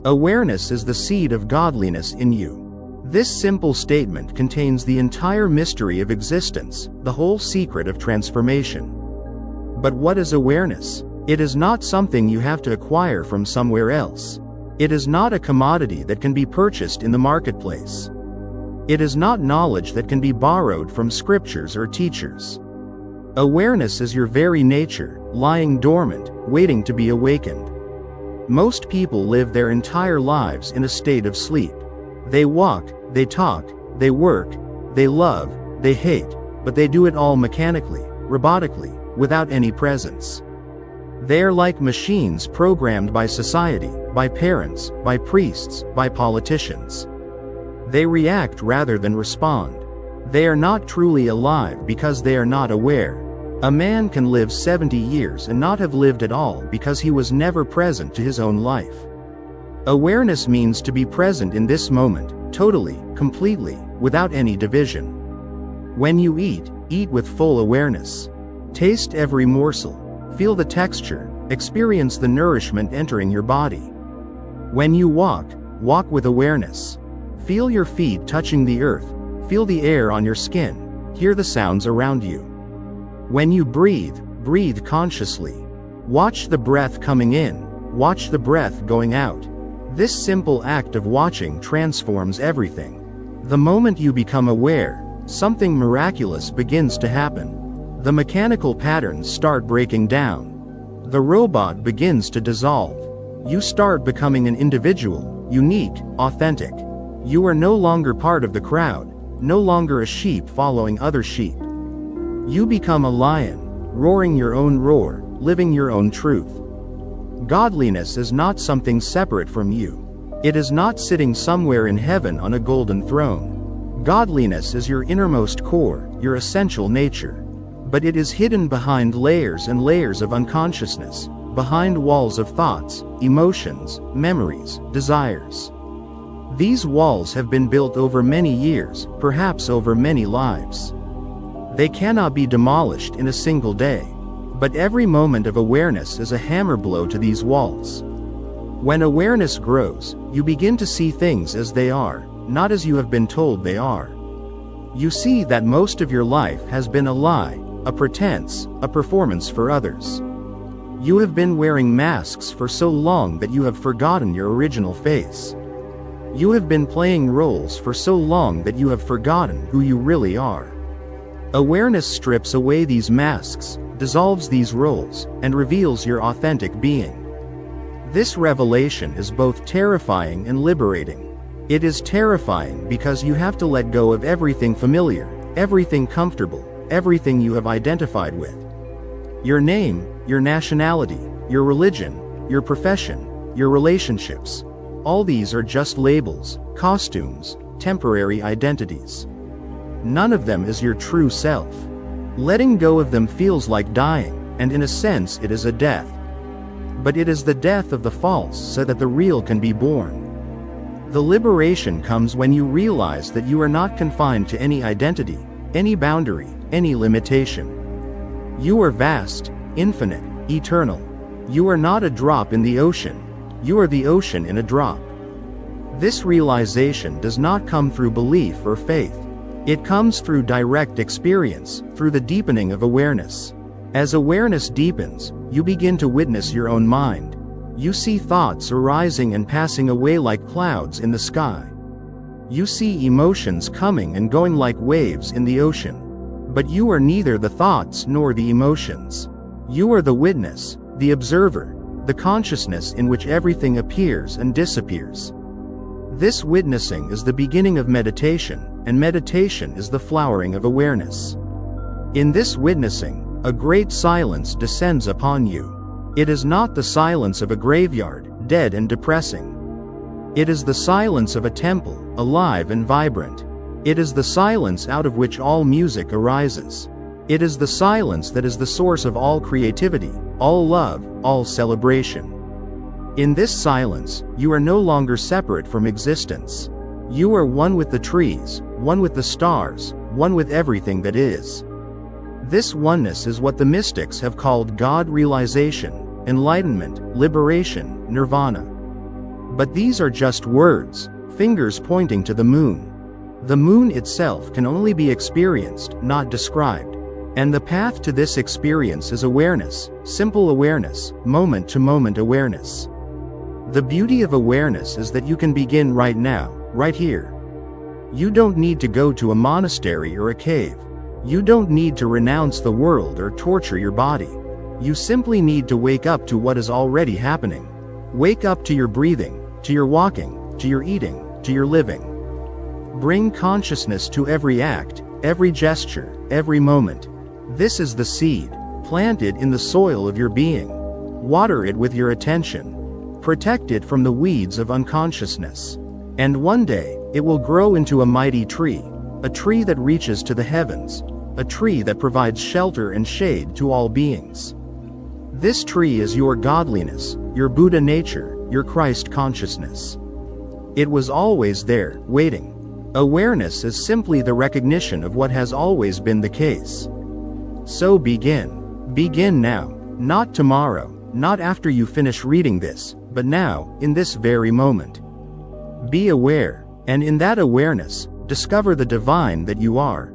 Awareness is the seed of godliness in you. This simple statement contains the entire mystery of existence, the whole secret of transformation. But what is awareness? It is not something you have to acquire from somewhere else. It is not a commodity that can be purchased in the marketplace. It is not knowledge that can be borrowed from scriptures or teachers. Awareness is your very nature, lying dormant, waiting to be awakened. Most people live their entire lives in a state of sleep. They walk, they talk, they work, they love, they hate, but they do it all mechanically, robotically, without any presence. They are like machines programmed by society, by parents, by priests, by politicians. They react rather than respond. They are not truly alive because they are not aware. A man can live 70 years and not have lived at all because he was never present to his own life. Awareness means to be present in this moment, totally, completely, without any division. When you eat, eat with full awareness. Taste every morsel. Feel the texture, experience the nourishment entering your body. When you walk, walk with awareness. Feel your feet touching the earth, feel the air on your skin, hear the sounds around you. When you breathe, breathe consciously. Watch the breath coming in, watch the breath going out. This simple act of watching transforms everything. The moment you become aware, something miraculous begins to happen. The mechanical patterns start breaking down. The robot begins to dissolve. You start becoming an individual, unique, authentic. You are no longer part of the crowd, no longer a sheep following other sheep. You become a lion, roaring your own roar, living your own truth. Godliness is not something separate from you. It is not sitting somewhere in heaven on a golden throne. Godliness is your innermost core, your essential nature. But it is hidden behind layers and layers of unconsciousness, behind walls of thoughts, emotions, memories, desires. These walls have been built over many years, perhaps over many lives. They cannot be demolished in a single day. But every moment of awareness is a hammer blow to these walls. When awareness grows, you begin to see things as they are, not as you have been told they are. You see that most of your life has been a lie, a pretense, a performance for others. You have been wearing masks for so long that you have forgotten your original face. You have been playing roles for so long that you have forgotten who you really are. Awareness strips away these masks, dissolves these roles, and reveals your authentic being. This revelation is both terrifying and liberating. It is terrifying because you have to let go of everything familiar, everything comfortable, everything you have identified with. Your name, your nationality, your religion, your profession, your relationships. All these are just labels, costumes, temporary identities. None of them is your true self. Letting go of them feels like dying, and in a sense it is a death. But it is the death of the false so that the real can be born. The liberation comes when you realize that you are not confined to any identity, any boundary, any limitation. You are vast, infinite, eternal. You are not a drop in the ocean. You are the ocean in a drop. This realization does not come through belief or faith. It comes through direct experience, through the deepening of awareness. As awareness deepens, you begin to witness your own mind. You see thoughts arising and passing away like clouds in the sky. You see emotions coming and going like waves in the ocean. But you are neither the thoughts nor the emotions. You are the witness, the observer, the consciousness in which everything appears and disappears. This witnessing is the beginning of meditation, and meditation is the flowering of awareness. In this witnessing, a great silence descends upon you. It is not the silence of a graveyard, dead and depressing. It is the silence of a temple, alive and vibrant. It is the silence out of which all music arises. It is the silence that is the source of all creativity, all love, all celebration. In this silence, you are no longer separate from existence. You are one with the trees, one with the stars, one with everything that is. This oneness is what the mystics have called God realization, enlightenment, liberation, nirvana. But these are just words, fingers pointing to the moon. The moon itself can only be experienced, not described. And the path to this experience is awareness, simple awareness, moment-to-moment awareness. The beauty of awareness is that you can begin right now, right here. You don't need to go to a monastery or a cave. You don't need to renounce the world or torture your body. You simply need to wake up to what is already happening. Wake up to your breathing, to your walking, to your eating, to your living. Bring consciousness to every act, every gesture, every moment. This is the seed, planted in the soil of your being. Water it with your attention. Protect it from the weeds of unconsciousness. And one day, it will grow into a mighty tree, a tree that reaches to the heavens, a tree that provides shelter and shade to all beings. This tree is your godliness, your Buddha nature, your Christ consciousness. It was always there, waiting. Awareness is simply the recognition of what has always been the case. So begin. Begin now. Not tomorrow, not after you finish reading this, but now, in this very moment. Be aware, and in that awareness, discover the divine that you are.